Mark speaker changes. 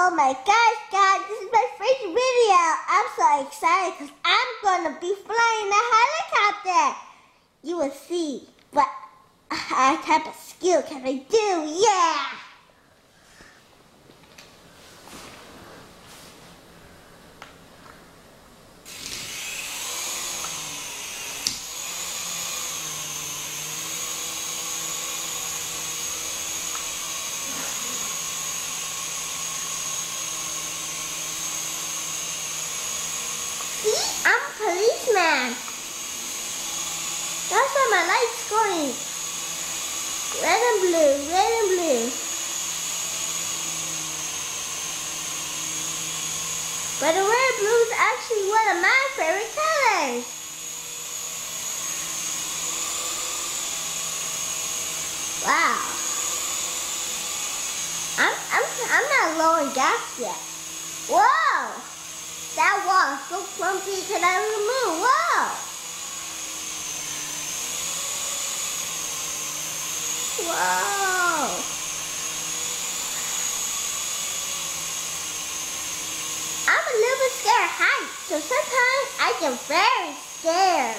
Speaker 1: Oh my gosh, guys, this is my first video. I'm so excited because I'm going to be flying a helicopter. You will see what type of skill can I do. Yeah! See, I'm a policeman. That's why my light's going. Red and blue, red and blue. But the red and blue is actually one of my favorite colors. Wow. I'm not low in gas yet. Whoa! That wall is so clumpy, can I remove? Whoa! Whoa! I'm a little bit scared of heights, so sometimes I get very scared.